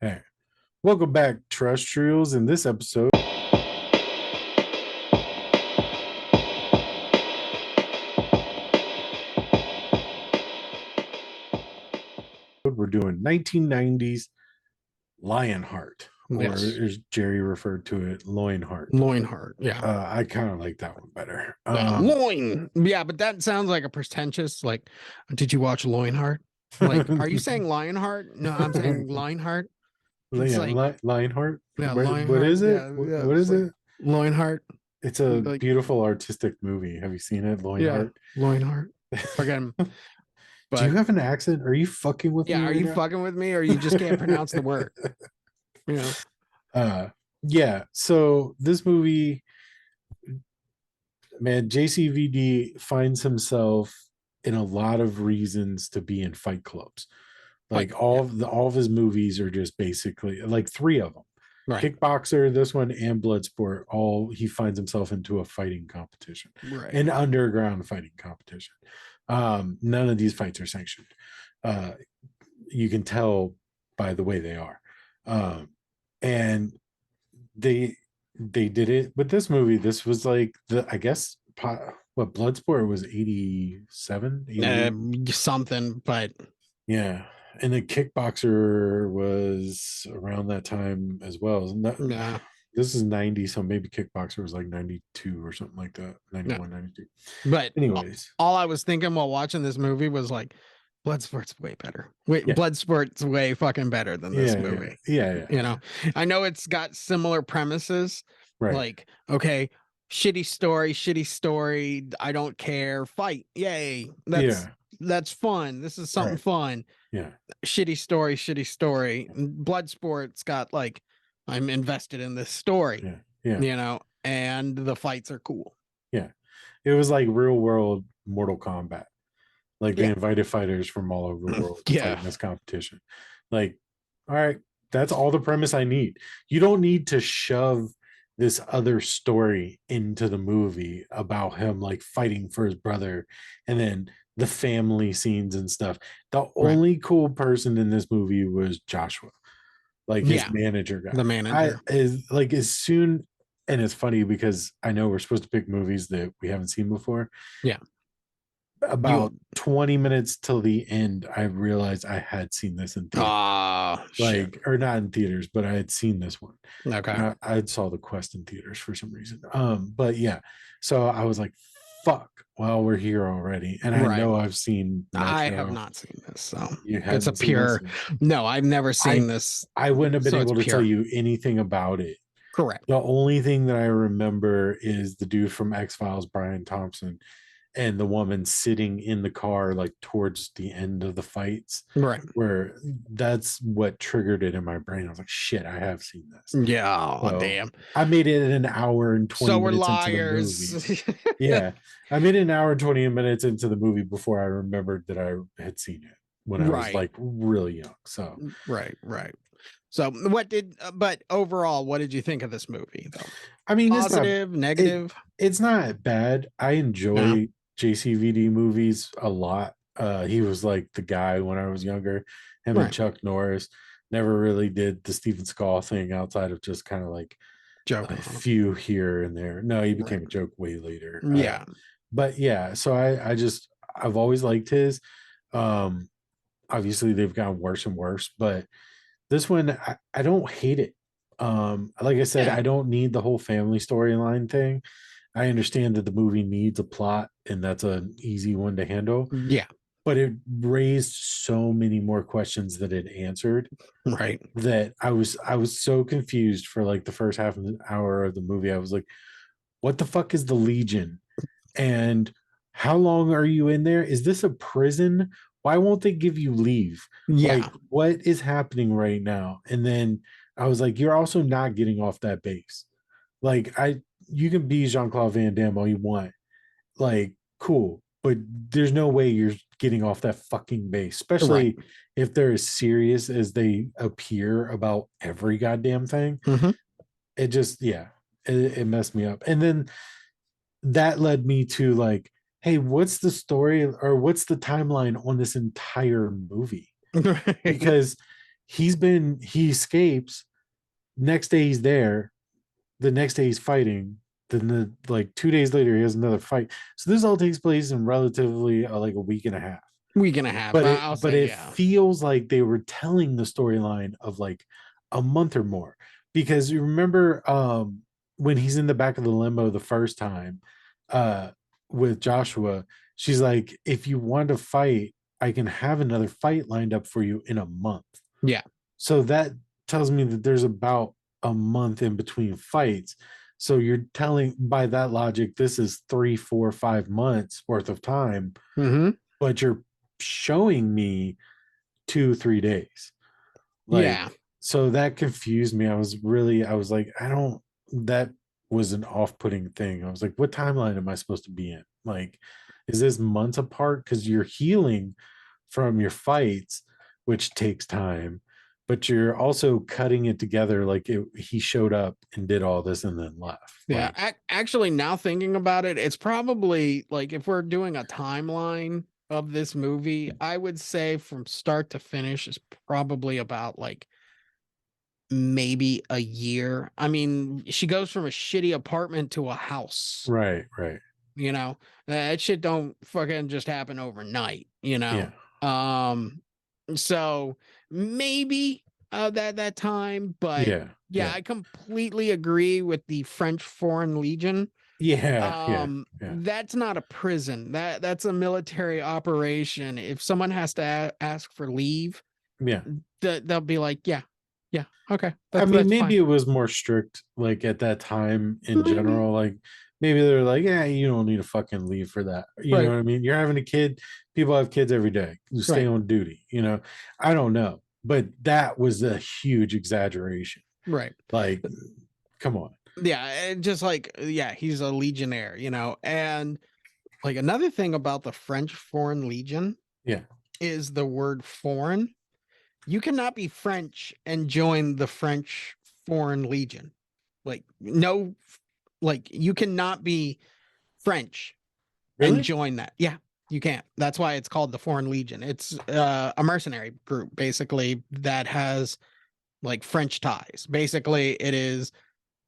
Hey, welcome back, terrestrials. In this episode, we're doing 1990s Lionheart, or Yes. as Jerry referred to it, Loinheart. Loinheart. Yeah. I kind of like that one better. Loin. Yeah, but that sounds like a pretentious, like, did you watch Loinheart? Like, are you saying Lionheart? No, I'm saying Lionheart. It's Yeah, like, Lionheart. yeah, What Lionheart. is it? Yeah, yeah. What It's is like it? Loinheart. It's a Like, beautiful artistic movie. Have you seen it, yeah, Loinheart? Loinheart. Forget him. Do you But have an accent? Are you fucking with me yeah, are right you now? fucking with me or you just can't pronounce the word? You know? uh yeah, so this movie, man, JCVD finds himself in a lot of reasons to be in fight clubs. Like, Like yeah, all of his movies are just basically like three of them. right, Kickboxer, this one, and Bloodsport, all he finds himself into a fighting competition, right, an underground fighting competition. None of these fights are sanctioned. Uh, you can tell by the way they are. And they they did it with this movie. This was like the, I guess, what, Bloodsport was 87, 88. something, but Yeah, and the Kickboxer was around that time as well. yeah, This is 90, so maybe Kickboxer was like 92 or something like that. no. 91, 92. But Anyways, all I was thinking while watching this movie was like, Bloodsport's way better. Wait, yeah, Bloodsport's way fucking better than this yeah, yeah, movie. yeah, yeah, You know, I know it's got similar premises. right, Like, okay, shitty story. I don't care. Fight, yay! yeah, That's fun. This is something right, fun. yeah, Shitty story. Bloodsport's got like, I'm invested in this story. yeah, yeah, You know, and the fights are cool. yeah. It was like real world Mortal Kombat. Like they Yeah, invited fighters from all over the world to fight yeah, in this competition. Like, all right, that's all the premise I need. You don't need to shove this other story into the movie about him like fighting for his brother and then the family scenes and stuff. The right. only cool person in this movie was Joshua, like his Yeah, manager the guy. I manager. is like as soon, and it's funny because I know we're supposed to pick movies that we haven't seen before. Yeah, you. About 20 minutes till the end, I realized I had seen this in theater. Ah, shit. Like, or not in theaters, but I had seen this one. Okay. I saw the Quest in theaters for some reason. But yeah, so I was like, fuck, well, we're here already. And I Right. know I've seen I have Metro. not seen this, so You it's a haven't seen this? pure. No, I've never I seen this, I wouldn't have been so it's able to tell pure. you anything about it. Correct. The only thing that I remember is the dude from X-Files, Brian Thompson, and the woman sitting in the car like towards the end of the fights, Right. where that's what triggered it in my brain. I was like, shit, I have seen this. Yeah. Oh, So damn. I made it an hour and 20 So we're minutes into the movie. liars. Yeah, I made it an hour and 20 minutes into the movie before I remembered that I had seen it when I was Right. like really young. So Right. Right. So what did? But overall, what did you think of this movie, though? I mean, Positive, negative? it's not bad. I No. enjoy JCVD movies a lot. He was like the guy when I was younger. Him and Right. Chuck Norris never really did the Steven Seagal thing outside of just kind of like Joke a on 'em. few here and there. No, he Right. became a joke way later. Yeah. But yeah, so I've always liked his. Um, Obviously they've gotten worse and worse, but this one I don't hate it. Like I said, Yeah. I don't need the whole family storyline thing. I understand that the movie needs a plot, and that's an easy one to handle, Yeah. but it raised so many more questions that it answered Right. that I was so confused for like the first half of an hour of the movie. I was like, what the fuck is the Legion? And how long are you in there? Is this a prison? Why won't they give you leave? Like, Yeah. what is happening right now? And then I was like, you're also not getting off that base. Like, you can be Jean-Claude Van Damme all you want. Like, cool. But there's no way you're getting off that fucking base, Right. especially if they're as serious as they appear about every goddamn thing. Mm-hmm. It just, yeah, it messed me up. And then that led me to like, hey, what's the story or what's the timeline on this entire movie? Right. Because he escapes. Next day he's there. The next day he's fighting. Then like 2 days later he has another fight. So this all takes place in relatively like a week and a half. Week and a half. But I'll say it yeah. feels like they were telling the storyline of like a month or more, because you remember when he's in the back of the limo the first time uh with Joshua, she's like, if you want to fight, I can have another fight lined up for you in a month. Yeah. So that tells me that there's about a month in between fights. So you're telling, by that logic, this is 3, 4, 5 months worth of time, Mm-hmm. but you're showing me 2, 3 days. Like, Yeah. so that confused me. I was like, I don't, that was an off-putting thing. I was like, what timeline am I supposed to be in? Like, is this months apart? Because you're healing from your fights, which takes time, but you're also cutting it together like he showed up and did all this and then left. Yeah. Like, Actually, now thinking about it, it's probably like if we're doing a timeline of this movie, I would say from start to finish is probably about like maybe a year. I mean, she goes from a shitty apartment to a house, right, right. you know. That shit don't fucking just happen overnight, you Yeah, know. So maybe that time, but yeah, yeah, yeah, I completely agree with the French Foreign Legion. yeah, yeah, yeah, That's not a prison. That's a military operation. If someone has to ask for leave, yeah. they'll be like, yeah, yeah, okay, I mean, that's maybe fine. it was more strict, like at that time in Maybe. general. Like maybe they're like, yeah, you don't need to fucking leave for that. You know Right, what I mean? You're having a kid. People have kids every day. You stay right, on duty. I don't know, but that was a huge exaggeration. right. Like, come on. Yeah, and just like yeah, he's a legionnaire, you know. And like another thing about the French Foreign Legion Yeah, is the word foreign. You cannot be French and join the French Foreign Legion. Like no, like you cannot be French and really? join that. Yeah, you can't. That's why it's called the Foreign Legion. It's a mercenary group basically that has like French ties. Basically, it is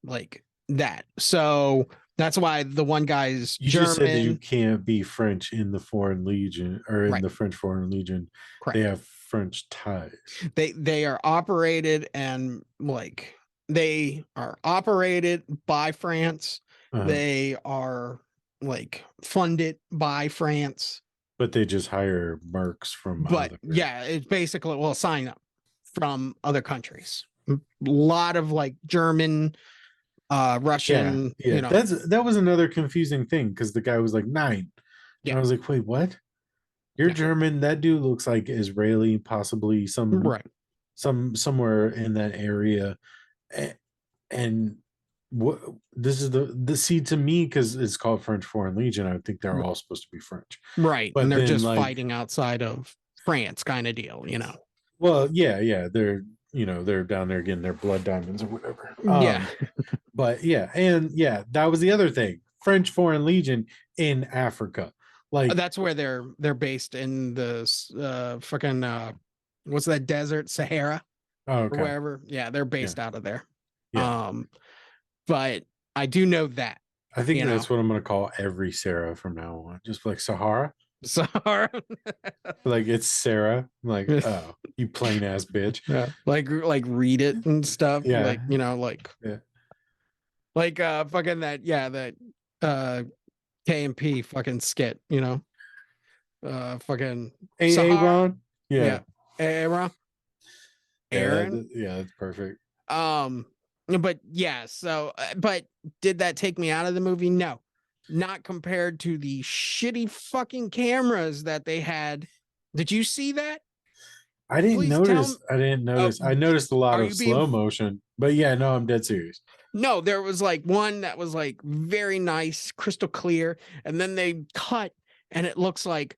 like that. So that's why the one guy's You just said that you German. can't be French in the Foreign Legion or in Right. the French Foreign Legion. They Correct. have French ties. They are operated and like they are operated by France. Uh-huh. They are like funded by France. But they just hire mercs from But other. yeah, it's basically well sign up from other countries. A lot of like German, Yeah, Russian, yeah. That was another confusing thing because the guy was like 9. yeah, And I was like, wait, what? You're yeah, German. That dude looks like Israeli, possibly right. somewhere in that area. And what this is the see to me, because it's called French Foreign Legion. I would think they're all supposed to be French. Right. And But they're then just like, fighting outside of France kind of deal, you know. well, yeah, yeah, they're down there getting their blood diamonds or whatever. Yeah. But yeah, and yeah, that was the other thing. French Foreign Legion in Africa. Like, That's where they're based in the fucking what's that desert, Sahara oh, or okay. wherever. Yeah, they're Yeah. based out of there. Yeah. Um but I do know that, I think you know. that's what I'm gonna call every Sarah from now on. Just like Sahara. Sahara. Like it's Sarah. I'm like, oh, you plain ass bitch. Yeah. Like read it and stuff. Yeah. Like, you know, Yeah. like fucking that, yeah, that uh KMP fucking skit, you know. Fucking Sahara. Aaron. Yeah. Yeah. Aaron. Yeah. Aaron. Yeah. That's perfect. Um, but yeah, so but did that take me out of the movie? No. Not compared to the shitty fucking cameras that they had. Did you see that? I didn't Please tell me. notice. I didn't Oh, notice. I noticed a lot are of you being slow motion. But yeah, no, I'm dead serious. no, there was like one that was like very nice, crystal clear, and then they cut and it looks like,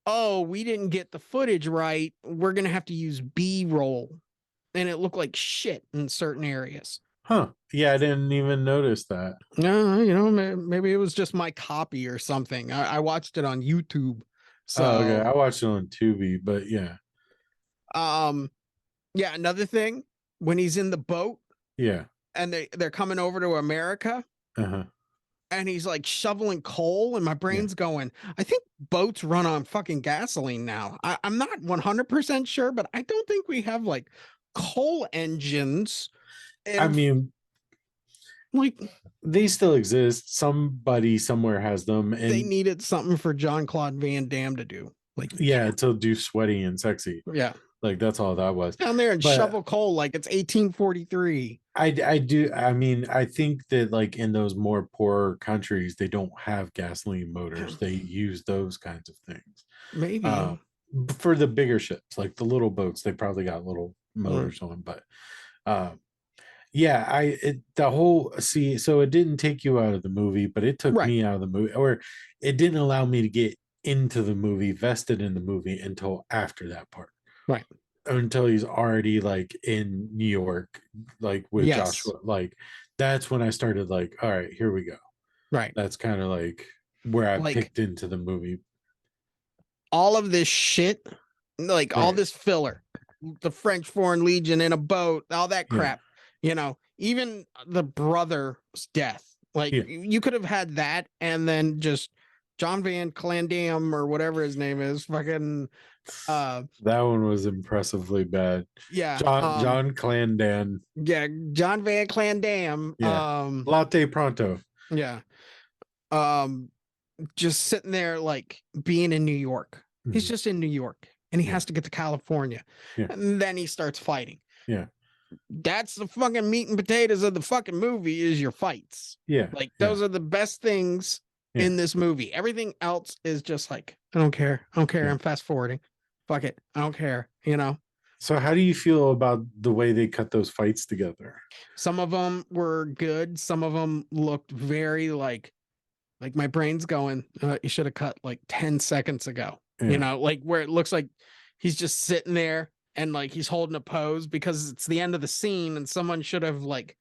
oh, we didn't get the footage right. We're gonna have to use B-roll. And it looked like shit in certain areas. Huh. Yeah, I didn't even notice that. No, you know, maybe it was just my copy or something. I watched it on YouTube. Oh, okay. So, I watched it on Tubi, but yeah. um, Yeah, another thing, when he's in the boat Yeah. and they're coming over to America Uh-huh. and he's like shoveling coal, and my Yeah. brain's going, I think boats run on fucking gasoline now. I'm not 100% sure, but I don't think we have like coal engines. I And mean, like they still exist. Somebody somewhere has them, they and needed something for Jean-Claude Van Damme to do. Like, yeah, to do sweaty and sexy. yeah, Like that's all that was. down there and But shovel coal like it's 1843. I do. I mean, I think that like in those more poorer countries, they don't have gasoline motors. They use those kinds of things. Maybe. Um, for the bigger ships, like the little boats, they probably got little Mm, motors on. But um, yeah, the whole see. So it didn't take you out of the movie, but it took right, me out of the movie, or it didn't allow me to get into the movie, vested in the movie until after that part, right. until he's already like in New York, like with Yes, Joshua. Like that's when I started like, all right, here we go. right. That's kind of like where I Like picked into the movie. all of this shit, like all Right. this filler, the French Foreign Legion in a boat, all that Yeah. crap, even the brother's death. Like Yeah. you could have had that and then just John Van Clandam or whatever his name is, fucking uh That one was impressively bad. yeah, John Clandan. yeah, John Van Clandam, Yeah. Latte Pronto. yeah. Um just sitting there like being in New York. He's Mhm. just in New York and he Yeah. has to get to California. Yeah. And then he starts fighting. Yeah. That's the fucking meat and potatoes of the fucking movie is your fights. Yeah. Like Yeah. those are the best things Yeah. in this movie. Everything else is just like, I don't care. I don't care. Yeah. I'm fast forwarding. Fuck it. I don't care. So how do you feel about the way they cut those fights together? Some of them were good. Some of them looked very like my brain's going, you should have cut like 10 seconds ago, Yeah. like where it looks like he's just sitting there and like he's holding a pose because it's the end of the scene and someone should have like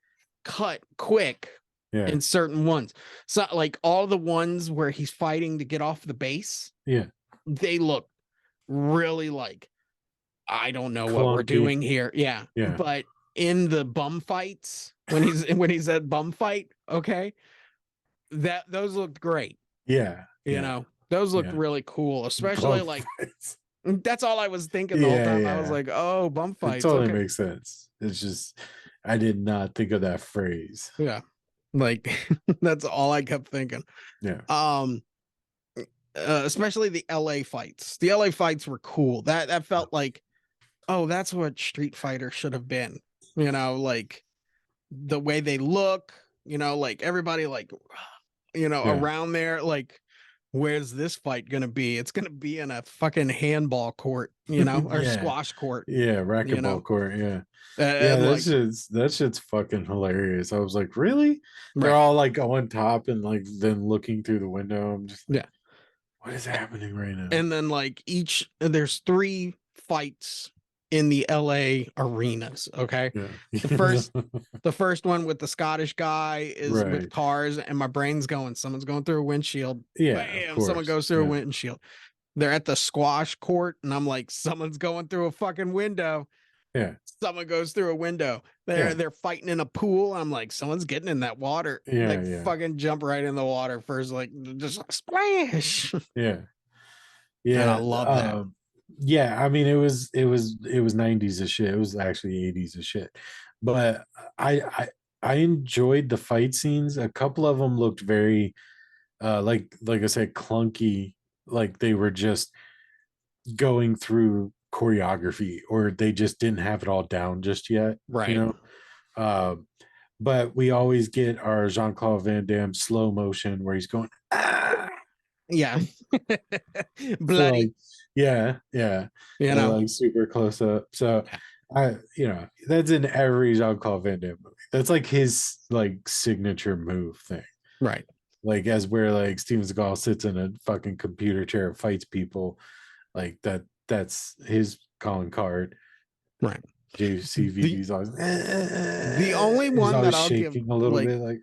cut quick Yeah. in certain ones. So like all the ones where he's fighting to get off the base, Yeah. they look really like, I don't know what we're Clunky. doing here. Yeah. Yeah. But in the bum fights, when he's at bum fight, okay, that those looked great. Yeah. Yeah. Those looked Yeah. really cool, especially Bump like fights. that's all I was thinking the whole Yeah. time. I was Yeah. like, oh, bump It fights. totally Okay. makes sense. It's just I did not think of that phrase. Yeah. Like that's all I kept thinking. Yeah. Um especially the LA fights. The LA fights were cool. That felt like, oh, that's what Street Fighter should have been. Like the way they look, like everybody like Yeah. around there, like where's this fight gonna be? It's gonna be in a fucking handball court, or Yeah. squash court, Yeah. you Racquetball know. court. Yeah. Yeah, And like, that shit's fucking hilarious. I was like, really? They're right. all like on top and like then looking through the window. I'm just like, Yeah. what is happening right now? And then like there's three fights in the LA arenas. Okay. Yeah. The first the first one with the Scottish guy is with Right. cars, and my brain's going, someone's going through a windshield. Yeah, of Bam, someone course. goes through a Yeah. windshield. They're at the squash court, and I'm like, someone's going through a fucking window. Yeah. Someone goes through a window. They're Yeah. they're fighting in a pool. I'm like, someone's getting in that water. Yeah. They Yeah. fucking jump right in the water first, like just like, splash. Yeah. And I Yeah. love that. Yeah, I mean it was 90s as shit. It was actually 80s as shit. But I enjoyed the fight scenes. A couple of them looked very like I said, clunky, like they were just going through choreography or they just didn't have it all down just yet, you Right. know. Um, but we always get our Jean-Claude Van Damme slow motion where he's going, ah! Yeah. So Bloody. like, yeah, yeah, You and know. like super close up. So Yeah. that's in every Jean-Claude Van Damme movie. That's like his like signature move thing. Right. Like as where like Steven Seagal sits in a fucking computer chair and fights people, like that's his calling card. Right. The JCVD's always the only he's one that always I'll give shaking a little like bit, like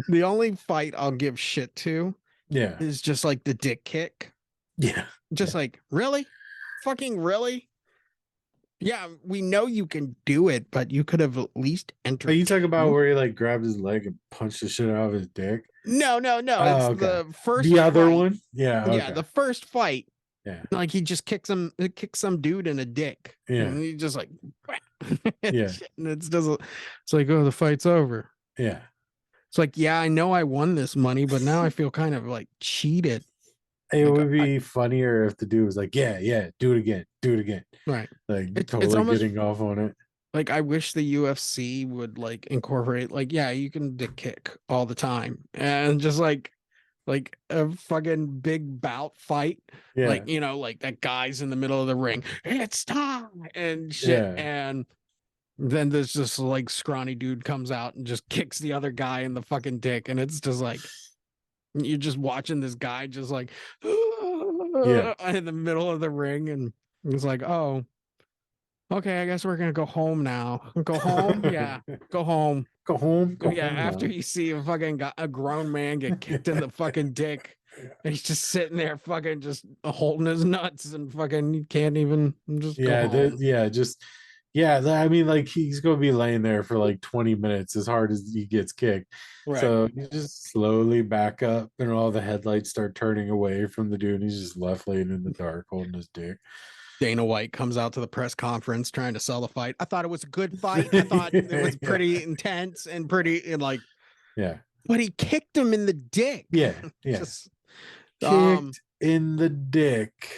the only fight I'll give shit to yeah, is just like the dick kick. yeah, Just yeah, like, really? Fucking really? Yeah, we know you can do it, but you could have at least Are you talking about entertained. where he like grabbed his leg and punched the shit out of his dick? No, no, no. Oh, It's okay. the first The other fight. one? Yeah, Yeah, okay. the first fight. Yeah. Like he just kicks some dude in a dick. Yeah. And he just like Yeah. and it's just it's like, oh, the fight's over. Yeah. It's like, yeah, I know I won this money, but now I feel kind of like cheated. It Like would be funnier if the dude was like, yeah, yeah, do it again, do it again. right. Like It's totally almost getting off on it. like I wish the UFC would like incorporate like, yeah, you can dick kick all the time. And just like a fucking big bout fight. Yeah. Like, like that guy's in the middle of the ring. It's time and shit. Yeah. And then there's just like scrawny dude comes out and just kicks the other guy in the fucking dick. And it's just like you're just watching this guy just like Yeah. in the middle of the ring. And it's like, oh, okay, I guess we're gonna go home now. Go home? Yeah, go home. Go home. Go Yeah, home after now. you see a grown man get kicked in the fucking dick, and he's just sitting there fucking just holding his nuts and fucking can't even just go Yeah, home. yeah, just yeah. I mean, like he's gonna be laying there for like 20 minutes as hard as he gets kicked. Right. So you just slowly back up, and all the headlights start turning away from the dude. And he's just left laying in the dark, holding his dick. Dana White comes out to the press conference trying to sell the fight. I thought it was a good fight. I thought it was Yeah, pretty intense and pretty and like, yeah, but he kicked him in the dick. yeah, yeah. Just Kicked in the dick.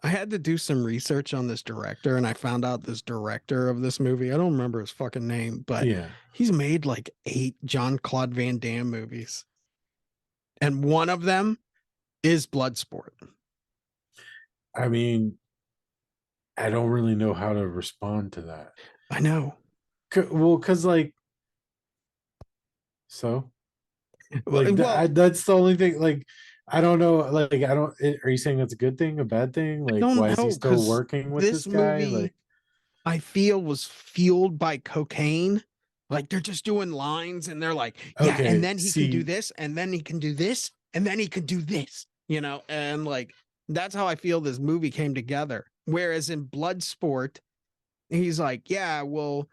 I had to do some research on this director and I found out this director of this movie, I don't remember his fucking name, but Yeah, he's made like 8 Jean-Claude Van Damme movies. And one of them is Bloodsport. I mean, I don't really know how to respond to that. I know. Well, because like, so like Well, that's the only thing. Like, I don't know. Like, I don't. Are you saying that's a good thing, a bad thing? I Like, don't why is he know still because working with this this guy? movie Like, I feel was fueled by cocaine. Like they're just doing lines and they're like, yeah, and okay, then he can do see, this, and then he can do this, and then he can do this, and like that's how I feel this movie came together. Whereas in Bloodsport, he's like, yeah, we'll,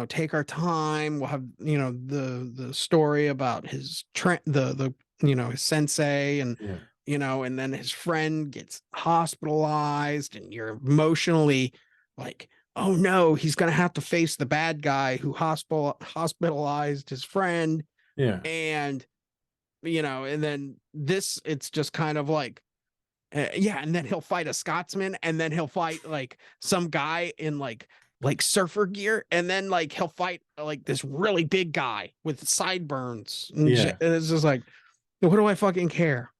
take our time. We'll have, the story about his his sensei and yeah, and then his friend gets hospitalized and you're emotionally like, oh no, he's going to have to face the bad guy who hospitalized his friend. yeah, And, and then this, it's just kind of like, yeah. And then he'll fight a Scotsman and then he'll fight like some guy in like surfer gear. And then like he'll fight like this really big guy with sideburns. And yeah. it's just like, what do I fucking care?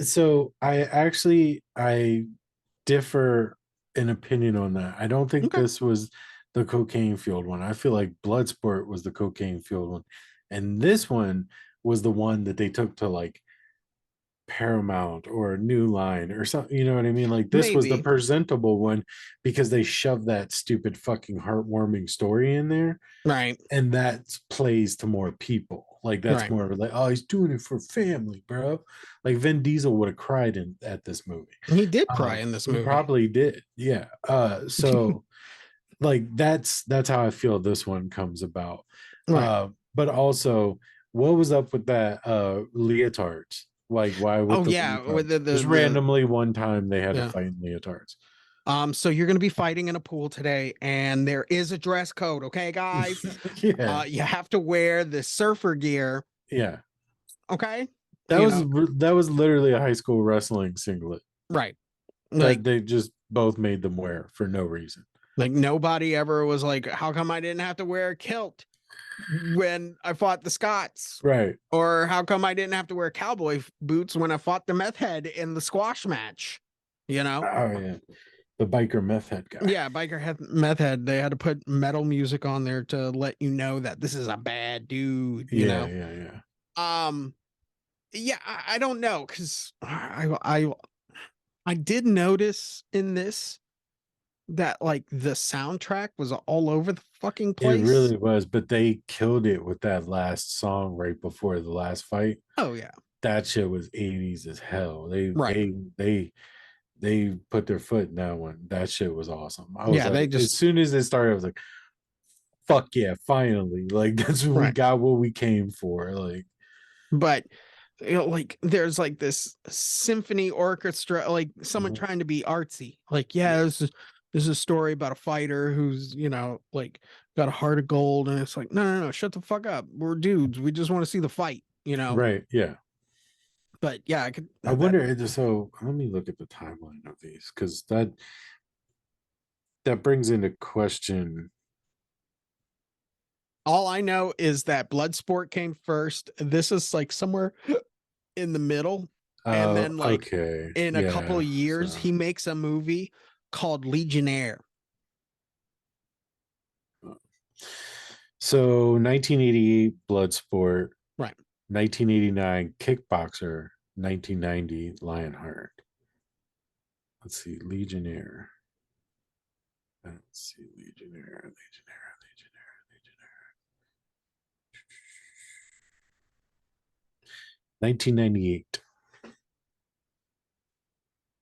So I differ in opinion on that. I don't think Okay. this was the cocaine fueled one. I feel like Bloodsport was the cocaine fueled one, and this one was the one that they took to like Paramount or New Line or something. You know what I mean? Like this was the Maybe. presentable one because they shoved that stupid fucking heartwarming story in there, Right. and that plays to more people. Like that's Right. more like, oh, he's doing it for family, bro. Like Vin Diesel would have cried in at this movie. He did cry in this He movie. probably did, yeah. So like that's how I feel this one comes about. Right. But also, what was up with that leotards? Like, why with Oh the yeah, with leotards? Just randomly one time they had to yeah. fight in leotards. So you're gonna be fighting in a pool today, and there is a dress code, okay, guys? Yeah, You have to wear the surfer gear, yeah. okay? That You was know, that was literally a high school wrestling singlet right. that Like they just both made them wear for no reason. like nobody ever was like, how come I didn't have to wear a kilt when I fought the Scots? Right. Or how come I didn't have to wear cowboy boots when I fought the meth head in the squash match? You know? Oh yeah. The biker meth head guy. Yeah, meth head. They had to put metal music on there to let you know that this is a bad dude. Yeah, yeah, yeah. Um, yeah, I don't know because I did notice in this that like the soundtrack was all over the fucking It place. really was, but they killed it with that last song right before the last fight. Oh yeah, That shit was 80s as hell. They right. they they they put their foot in that one. That shit was awesome. I was Yeah, they like, as just soon as it started, I was like, fuck yeah, finally. Like that's what we right. got what we came for. Like, But like there's like this symphony orchestra, like someone mhm. trying to be artsy. Like, yeah, Yeah. this is a story about a fighter who's, like got a heart of gold, and it's like, no, no, no, shut the fuck up. We're dudes. We just want to see the fight. Right. Yeah. But yeah, I could I that wonder so let me look at the timeline of these because that brings into question. all I know is that Bloodsport came first. This is like somewhere in the middle. And then like Okay. in a couple Yeah. of years, So he makes a movie called Legionnaire. so 1988 Bloodsport, Right. 1989 Kickboxer, 1990 Lionheart. Let's see, Legionnaire. Let's see, Legionnaire, Legionnaire, Legionnaire, Legionnaire. 1998.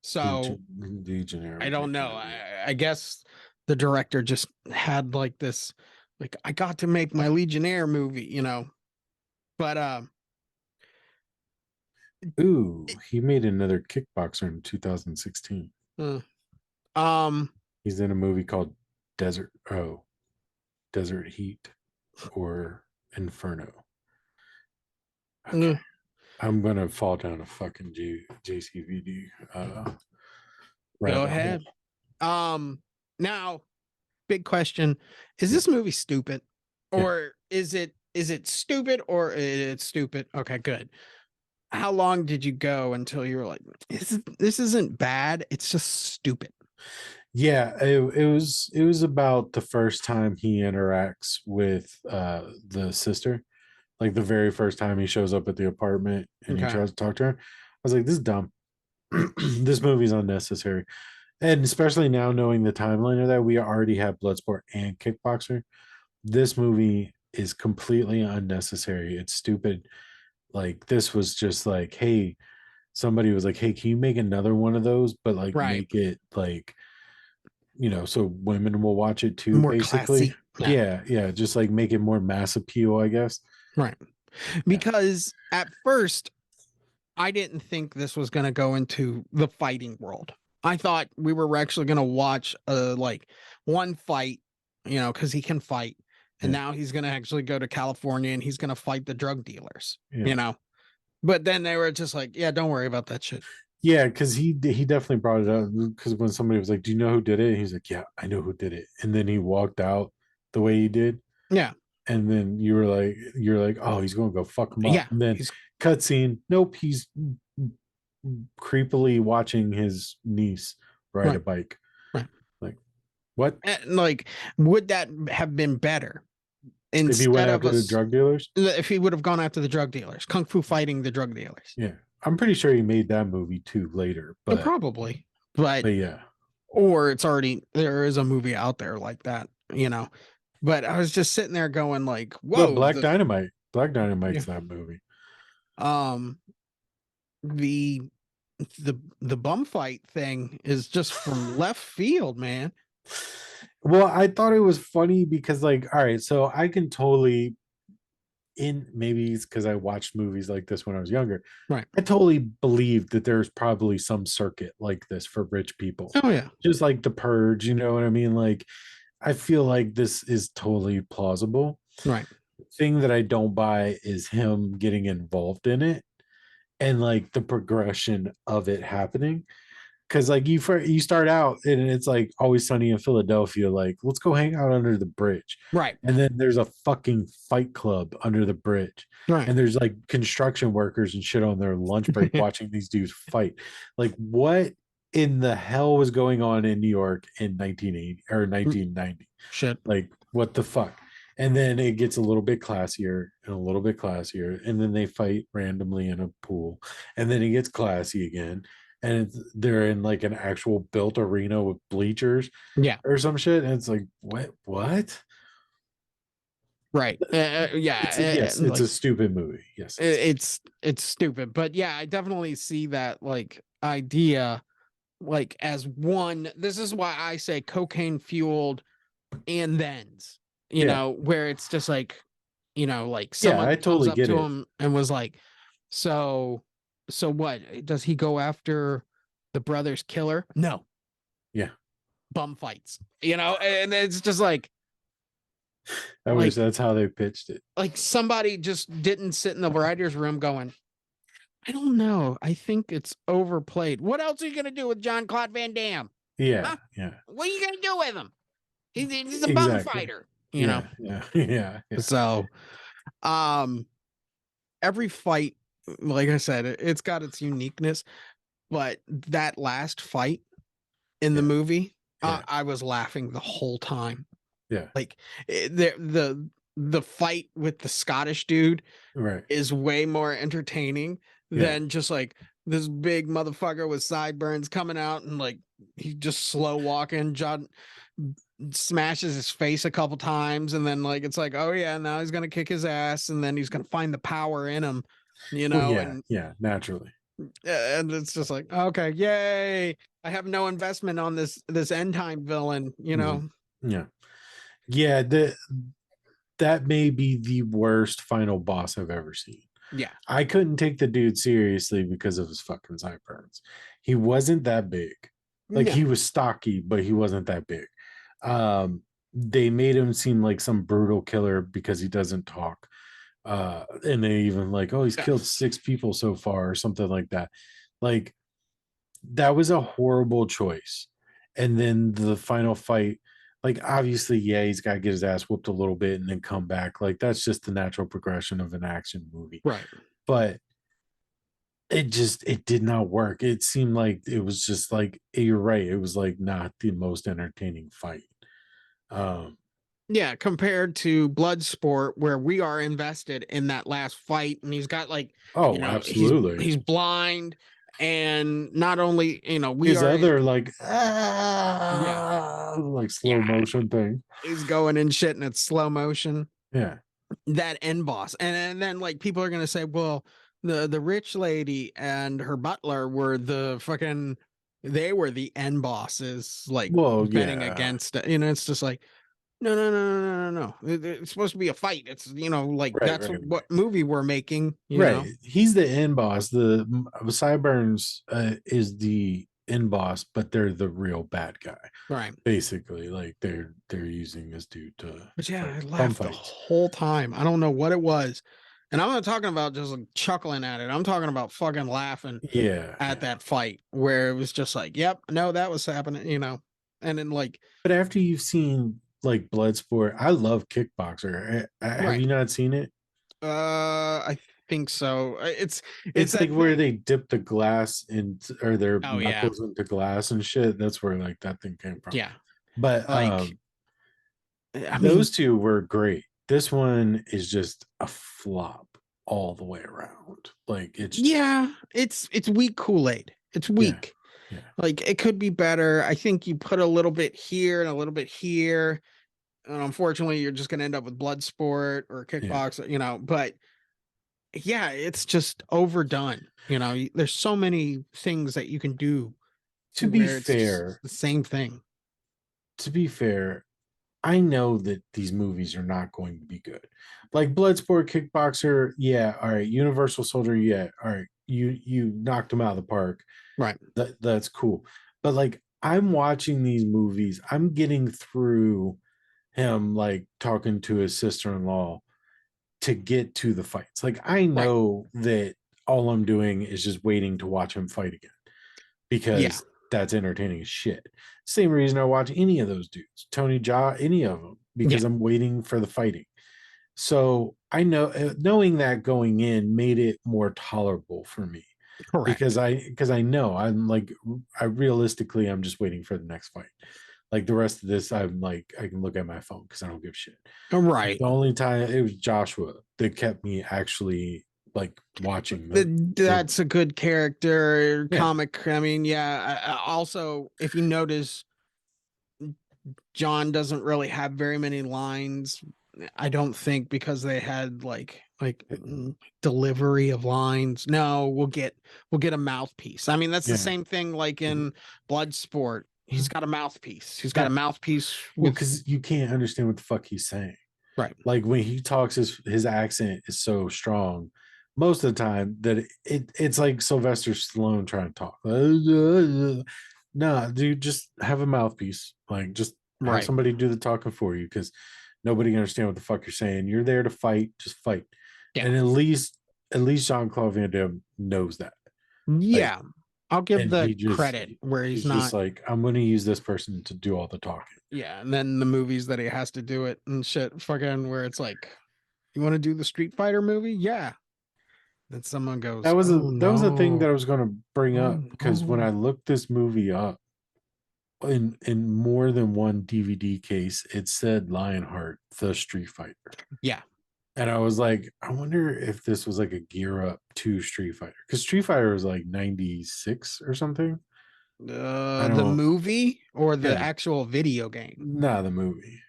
So Legionnaire I was don't know. 1998. I guess the director just had like this, like, I got to make my Legionnaire movie. But Ooh, it- he made another Kickboxer in 2016. uh, um He's in a movie called Desert Heat or Inferno. Okay. uh, I'm gonna fall down a fucking JCVD go rabbit hole. ahead. Now, big question. Is Yeah. this movie stupid? Yeah. Or is it stupid or it's stupid? Okay, good. How long did you go until you were like, this isn't bad, it's just stupid? Yeah, it was about the first time he interacts with the sister. Like the very first time he shows up at the apartment and he Okay. tries to talk to her. I was like, this is dumb. This movie's unnecessary. And especially now knowing the timeline of that, we already have Bloodsport and Kickboxer. This movie is completely unnecessary. It's stupid. Like this was just like, hey, somebody was like, hey, can you make another one of those, but like Right. make it like, so women will watch it too, More basically. classy. Yeah. Yeah, yeah, just like make it more mass appeal, I guess. Right. Yeah, Because at first I didn't think this was going to go into the fighting world. I thought we were actually going to watch like one fight, because he can fight. And yeah, now he's going to actually go to California and he's going to fight the drug dealers, yeah. you know. But then they were just like, yeah, don't worry about that shit. Yeah, because he definitely brought it up because when somebody was like, "Do you know who did it?" He's like, "Yeah, I know who did it." And then he walked out the way he did, Yeah. and then you're like, "Oh, he's going to go fuck him up." Yeah. And then He's cutscene, nope, he's creepily watching his niece ride a right. bike. Right. Like, what? And like, would that have been better If he went instead of after the us drug dealers? if he would have gone after the drug dealers, kung fu fighting the drug dealers? Yeah, I'm pretty sure he made that movie too later, Probably. But but yeah. or it's already there is a movie out there like that. But I was just sitting there going like, Well, whoa, Black Dynamite's yeah, that movie. um the the bum fight thing is just from left field, man. Well, I thought it was funny because, like, all right, so I can totally, in maybe it's because I watched movies like this when I was younger. Right. I totally believe that there's probably some circuit like this for rich people, Oh yeah. just like The Purge. You know what I mean? Like, I feel like this is totally plausible. Right. The thing that I don't buy is him getting involved in it and like the progression of it happening because like you start out and it's like Always Sunny in Philadelphia, like let's go hang out under the bridge, Right. and then there's a fucking fight club under the bridge, Right. and there's like construction workers and shit on their lunch break watching these dudes fight. Like what in the hell was going on in New York in 1980 or 1990? Shit. Like what the fuck? And then it gets a little bit classier and a little bit classier, and then they fight randomly in a pool, and then it gets classy again, and they're in like an actual built arena with bleachers Yeah. or some shit, and it's like what? Right. It's a Yeah. yes, it's Like a stupid movie. Yes, it's stupid, but yeah, I definitely see that like idea like as one. This is why I say cocaine fueled and thens, Yeah. where it's just like, like Yeah, someone I comes totally up get to it. him and was like, so what? Does he go after the brother's killer? No, Yeah. bum fights, and it's just like, I wish like, that's how they pitched it. like somebody just didn't sit in the writer's room going, I don't know. I think it's overplayed. What else are you going to do with Jean-Claude Van Damme? Yeah. Huh? Yeah. What are you going to do with him? He's a bum Exactly. fighter, Yeah. Yeah. Yeah. Yeah. So, um, every fight, like I said, it's got its uniqueness, but that last fight in the Yeah. movie, Yeah. I was laughing the whole time. Yeah. Like the fight with the Scottish dude Right. is way more entertaining Yeah. than just like this big motherfucker with sideburns coming out and like he just slow walking. John smashes his face a couple times, and then like it's like, oh yeah, now he's gonna kick his ass, and then he's gonna find the power in him, Well, yeah. and Yeah. Naturally. it's just like, okay, yay! I have no investment on this end time villain, Mhm. Yeah. Yeah. That may be the worst final boss I've ever seen. Yeah, I couldn't take the dude seriously because of his fucking sideburns. He wasn't that big. Like no, he was stocky, but he wasn't that big. They made him seem like some brutal killer because he doesn't talk. And they even like, oh, he's yeah, killed 6 people so far, or something like that. Like that was a horrible choice. And then the final fight, like obviously, yeah, he's got to get his ass whooped a little bit and then come back. Like that's just the natural progression of an action movie. right. But it did not work. It seemed like it was just like you're right. It was like not the most entertaining fight. Um, Yeah, compared to Bloodsport, where we are invested in that last fight, and he's got like, oh, absolutely. he's blind, and not only we His are, other like yeah, like slow yeah, motion thing. he's going in shit and it's slow motion. Yeah. That end boss, and then like people are gonna say, well, the rich lady and her butler were the fucking, they were the end bosses, like Well, betting yeah. against it. It's just like, no, no, no, no, no, no, no. It's supposed to be a fight. It's like Right, that's right, what movie we're making. right. He's the end boss. The Cyburns is the end boss, but they're the real bad guy. Right. Basically, like they're using this dude to But yeah, fight I bum laughed the fights. whole time. I don't know what it was, and I'm not talking about just like chuckling at it. I'm talking about fucking laughing Yeah, at yeah. that fight where it was just like, yep, no, that was happening. And then like, But after you've seen like Bloodsport, I love Kickboxer. Have right. you not seen it? I think so. It's It's that like where thing. they dip the glass in or their Oh yeah, knuckles into glass and shit. That's where like that thing came from. yeah. But Like, I mean, those two were great. This one is just a flop all the way around. Like it's just yeah, it's weak Kool-Aid. It's yeah, weak. yeah, Like it could be better. I think you put a little bit here and a little bit here. And unfortunately, you're just gonna end up with blood sport or yeah. kickbox, but yeah, it's just overdone. There's so many things that you can do To be where it's just fair, the same thing. to be fair, I know that these movies are not going to be good. Like Bloodsport, Kickboxer, yeah, all right. Universal Soldier, yeah, all right. You knocked him out of the park. Right. That's cool. But like I'm watching these movies, I'm getting through him like talking to his sister-in-law to get to the fights. Like I Right. know that all I'm doing is just waiting to watch him fight again Yeah. because that's entertaining as shit. Same reason I watch any of those dudes, Tony Jaa, any of them, Yeah. because I'm waiting for the fighting. So I know knowing that going in made it more tolerable for me Correct. because I know I'm like I realistically I'm just waiting for the next fight. Like the rest of this, I'm like I can look at my phone because I don't give a shit. Right. The only time it was Joshua that kept me actually like watching the That's a good character yeah. comic. I mean, yeah. Also, if you notice, John doesn't really have very many lines. I don't think because they had like like delivery of lines. No, we'll get a mouthpiece. I mean, that's the Yeah. same thing like in Bloodsport. He's got a mouthpiece. He's got Yeah. a mouthpiece Well, with because you can't understand what the fuck he's saying. right. Like when he talks, his accent is so strong most of the time that it's like Sylvester Stallone trying to talk. Nah, dude, just have a mouthpiece. Like just have Right. somebody do the talking for you because nobody can understand what the fuck you're saying. You're there to fight, just fight. Yeah. And at least Jean-Claude Van Damme knows that. Like, Yeah. I'll give and the credit where he's he's just not. like, I'm gonna use this person to do all the talking. Yeah. And then the movies that he has to do it and shit, fucking where it's like, you want to do the Street Fighter movie? Yeah. Then someone goes, oh That was a thing that no. I was gonna bring Oh up because when no. I looked this movie up in more than one DVD case, it said Lionheart, the Street Fighter. Yeah. And I was like, I wonder if this was like a gear up to Street Fighter. Because Street Fighter was like 96 or something. I The don't movie or the yeah, actual video game? nah, the movie.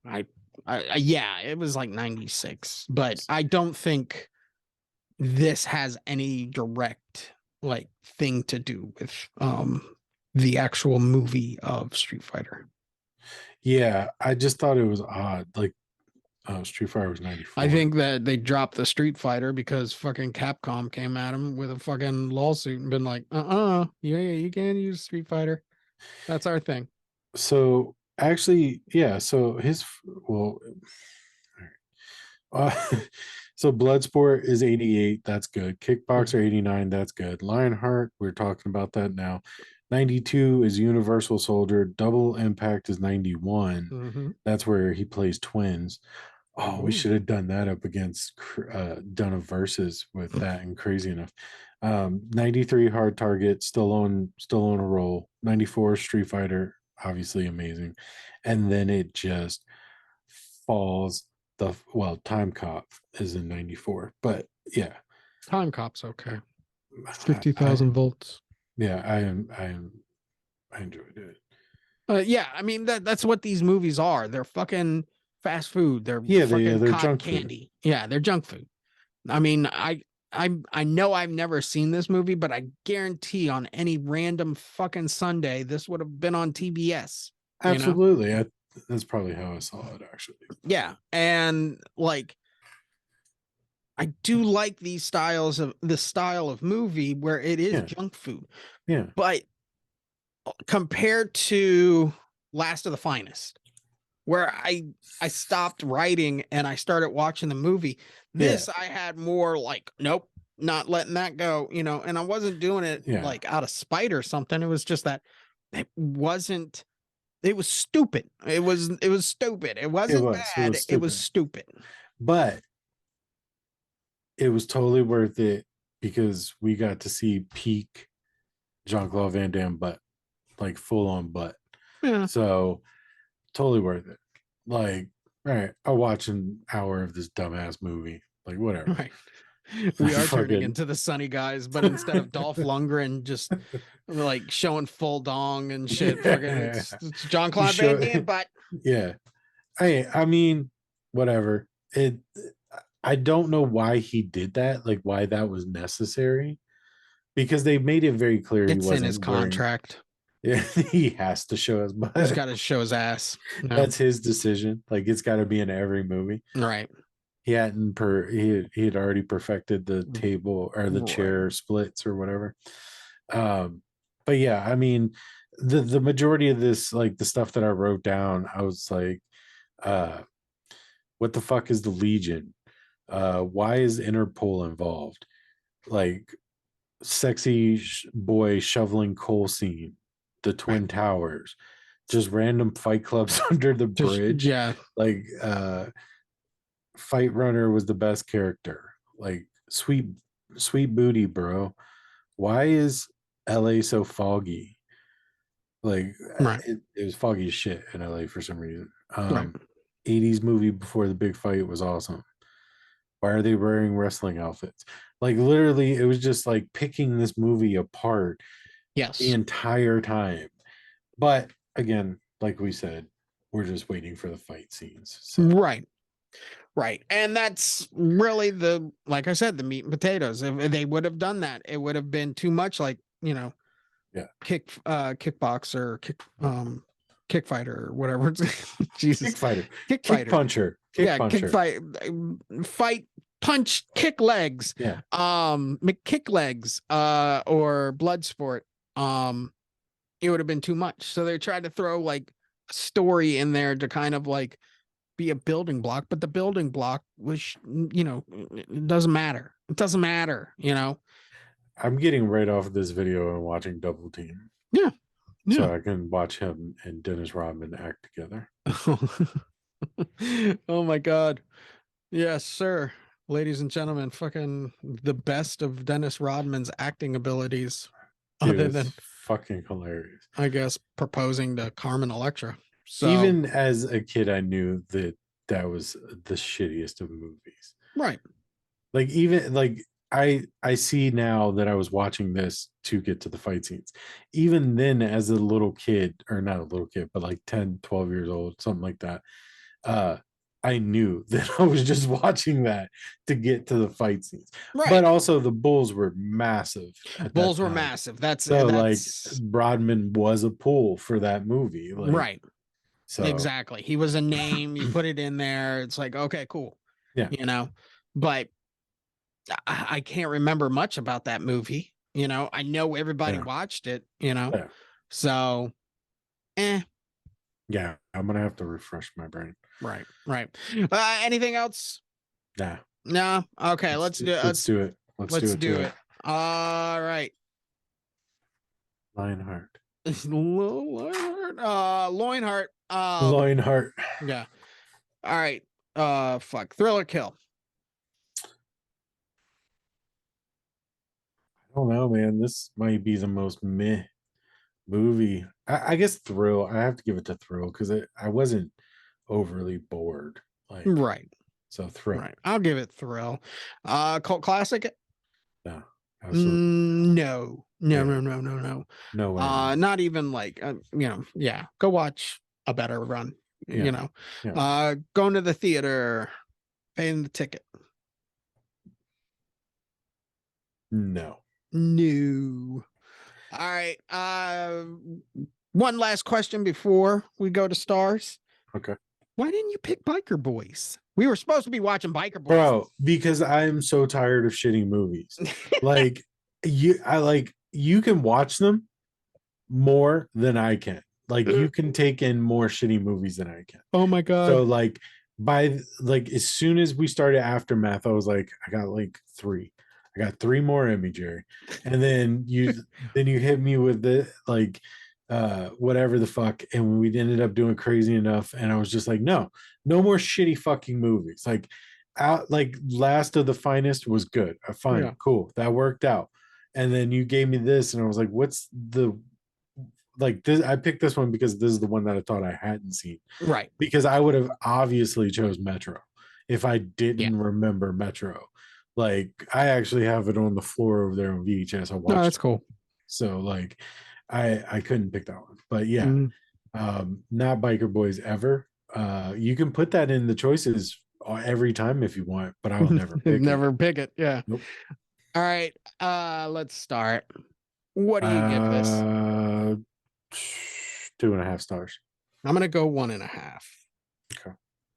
I, yeah, it was like 96, but I don't think this has any direct like thing to do with the actual movie of Street Fighter. Yeah, I just thought it was odd. Like Street Fighter was I 94. think that they dropped the Street Fighter because fucking Capcom came at him with a fucking lawsuit and been like, yeah, you can't use Street Fighter. That's our thing. So actually, yeah, so his well Uh, so Bloodsport is 88. That's good. Kickboxer 89. That's good. Lionheart, we're talking about that now. 92 is Universal Soldier. Double Impact is 91. Mm-hmm. That's where he plays twins. Oh, we Ooh. should have done that up against done a versus with that and crazy enough. 93 Hard Target, still on a roll. 94 Street Fighter, obviously amazing. And then it just falls Time Cop is in 94, but yeah, Time Cop's okay. I 50,000 volts. yeah, I enjoyed it. Yeah, I mean that's what these movies are. They're fucking fast food. They're Yeah, fucking they're cotton junk food. candy. Yeah, they're junk food. I mean, I know I've never seen this movie, but I guarantee on any random fucking Sunday this would have been on TBS, you know? Absolutely. That's probably how I saw it actually. Yeah. And like I do like these styles of the style of movie where it is Yeah, junk food. yeah, But compared to Last of the Finest, where I stopped writing and I started watching the movie. yeah, This I had more like, nope, not letting that go, and I wasn't doing it yeah. like out of spite or something. It was just that it wasn't it was stupid. It was stupid. It wasn't It bad. was It was stupid, stupid. but it was totally worth it because we got to see peak Jean-Claude Van Damme butt, like full on butt. Yeah. So totally worth it. Like, all right, I'll watch an hour of this dumbass movie. Like, whatever. Right. We are turning Fucking into the sunny guys, but instead of Dolph Lundgren just like showing full dong and shit, fucking it's John you Claude Van show, Damme, but yeah. I mean, whatever. I don't know why he did that, like why that was necessary, because they made it very clear he it's in his wasn't wearing. contract. Yeah, he has to show his butt. He's got to show his ass. No. That's his decision. Like it's got to be in every movie. Right. He had already perfected the table or the Right. chair splits or whatever. Um, but yeah, I mean, the majority of this, like the stuff that I wrote down, I was like, what the fuck is the Legion? Why is Interpol involved? Like sexy boy shoveling coal scene, the Right. Twin Towers, just random fight clubs under the Just bridge. yeah. Like Fight Runner was the best character. Like sweet booty, bro. Why is LA so foggy? Like Right. it was foggy as shit in LA for some reason. Right. 80s movie before the big fight was awesome. Why are they wearing wrestling outfits? Like literally, it was just like picking this movie apart the Yes. entire time. But again, like we said, we're just waiting for the fight scenes. So Right. Right. And that's really like I said, the meat and potatoes. If they would have done that, it would have been too much like, Yeah. Kickboxer, kick fighter or whatever it's Jesus. Kick fighter, Kick kick fighter. puncher, kick Yeah, kick puncher. fight, punch, kick legs. Yeah. Kick legs, or blood sport. It would have been too much. So they tried to throw like a story in there to kind of like be a building block, but the building block was, it doesn't matter. It doesn't matter, I'm getting right off of this video and watching Double Team. Yeah. Yeah. So I can watch him and Dennis Rodman act together. Oh my God. Yes, sir. Ladies and gentlemen, fucking the best of Dennis Rodman's acting abilities, Dude, other it's than, fucking hilarious. I guess, proposing to Carmen Electra. So Even as a kid, I knew that was the shittiest of movies. right. Like even like I see now that I was watching this to get to the fight scenes. Even then, as a little kid, or not a little kid, but like 10, 12 years old, something like that, I knew that I was just watching that to get to the fight scenes. Right. But also the bulls were massive. Bulls were massive. So like Rodman was a pull for that movie. Like, right. So exactly. He was a name. You put it in there. It's like, okay, cool. Yeah. But I can't remember much about that movie. I know everybody watched it, Yeah. So Yeah, I'm gonna have to refresh my brain. Right. Anything else? Nah. No. Okay, let's do it. Let's do it. Let's do it. All right. Lionheart. Lionheart. Lionheart. Yeah. All right. Fuck. Thriller kill. I don't know, man. This might be the most meh movie. I guess Thrill. I have to give it to Thrill because I wasn't overly bored. Like, right. So Thrill. Right. I'll give it Thrill. Cult classic. No. Absolutely. No. No. No way. Not even like yeah. Go watch A Better Run. Yeah. Going to the theater, paying the ticket. No. All right. One last question before we go to stars. Okay. Why didn't you pick Biker Boys? We were supposed to be watching Biker Boys. Bro, because I'm so tired of shitty movies. Like you can watch them more than I can. Like you can take in more shitty movies than I can. Oh my God. So like as soon as we started Aftermath, I was like, I got like 3. I got 3 more Emmy, Jerry. And then you hit me with the whatever the fuck, and we ended up doing Crazy Enough, and I was just like, no more shitty fucking movies. Like Last of the Finest was good. Fine, cool, that worked out. And then you gave me this, and I was like, what's the this? I picked this one because this is the one that I thought I hadn't seen. Right. Because I would have obviously chose Metro if I didn't remember Metro. Like I actually have it on the floor over there on VHS. I watched. No, that's cool. So like I couldn't pick that one. But yeah, not Biker Boys ever. You can put that in the choices every time if you want, but I will never pick it. Yeah. Nope. All right. Let's start. What do you give this? 2.5 stars. I'm gonna go 1.5. Okay.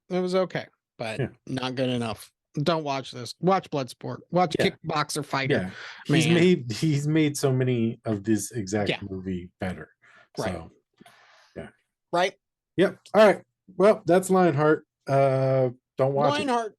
It was okay, but not good enough. Don't watch this. Watch Bloodsport. Watch Kickboxer Fighter. Yeah. He's made so many of this exact movie better. Right. So Right. Yep. All right. Well, that's Lionheart. Don't watch Lionheart.